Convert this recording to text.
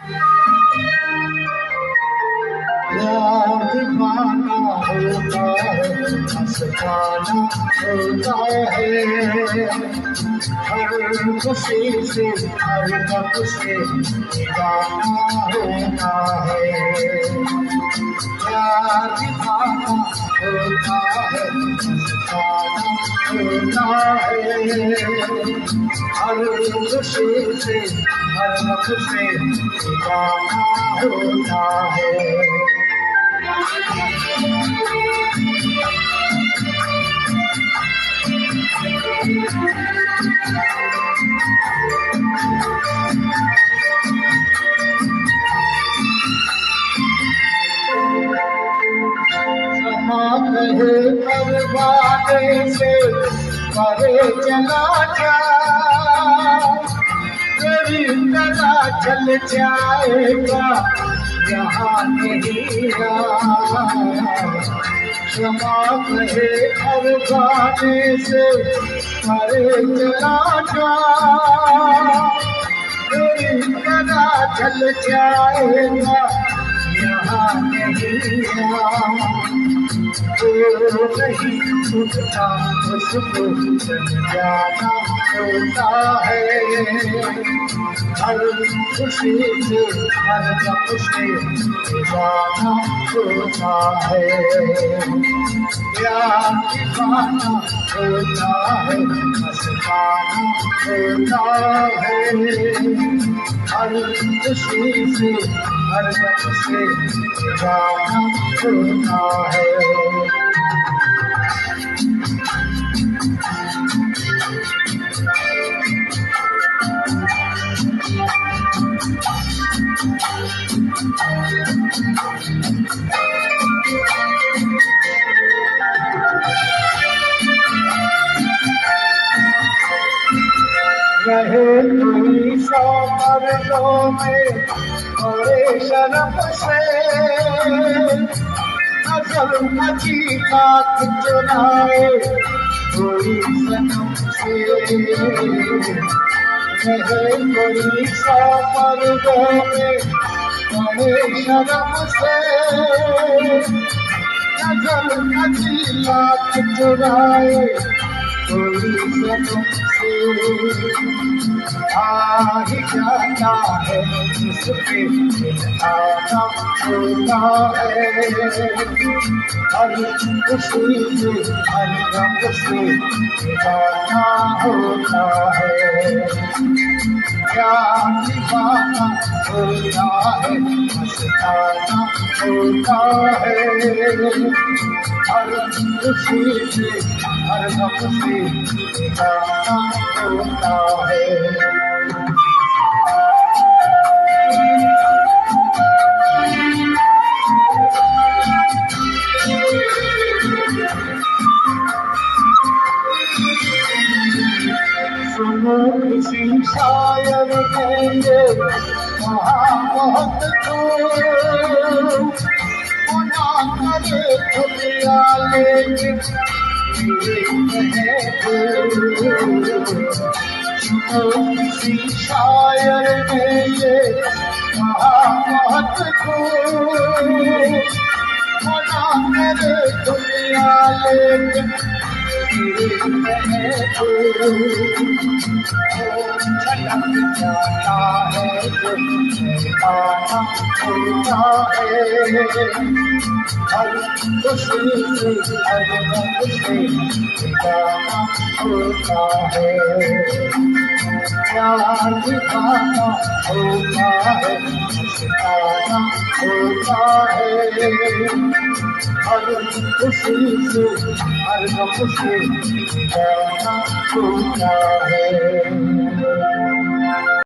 प्यार दीवाना होता है, मस्ताना होता है। हर खुशी से हर गम से दीवाना होता है। प्यार दीवाना होता है, मस्ताना होता है। हर खुशी से हर गम से दीवाना होता है। क्षमा कहे परवाने से परे चला जा, तेरी तरह चल जाएगा यहाँ नहीं रहा। क्षमा कहे परवाने से परे चला जा, तेरी तरह चल जाएगा यहाँ नहीं रहा। नहीं छूटता उसको जाना होता है। हर खुशी से हर गम से जाना होता है। प्यार दीवाना होता है, मस्ताना होता है। हर खुशी से हर गम से जाना होता है। रहे कोई सौ मर्दों में बड़े शर्म से, नजर नची बात चुराए कोई सनम से। रहे कोई सौ मर्दों में बड़े शर्म से, नजर नची बात चुराए कोई सनम से। आ ही जाता है जिसके आना होता है। हर खुशी से हर गम से जाना होता है। प्यार दीवाना होता है, मस्ताना होता है। हर खुशी से हर गम से जाना होता है। सुनो किसी शायर कहेंगे वहाँ बहुत दूर, गुना करे दुनिया लेकिन सुनो किसी शायर कहेंगे वहाँ बहुत दूर, गुना करे दुनिया लेकिन छलक जाता है जो आना होता है। हर खुशी से हर गम से जाना होता है। प्यार दीवाना होता है, मस्ताना होता है। हर खुशी से हर गम से जाना होता है।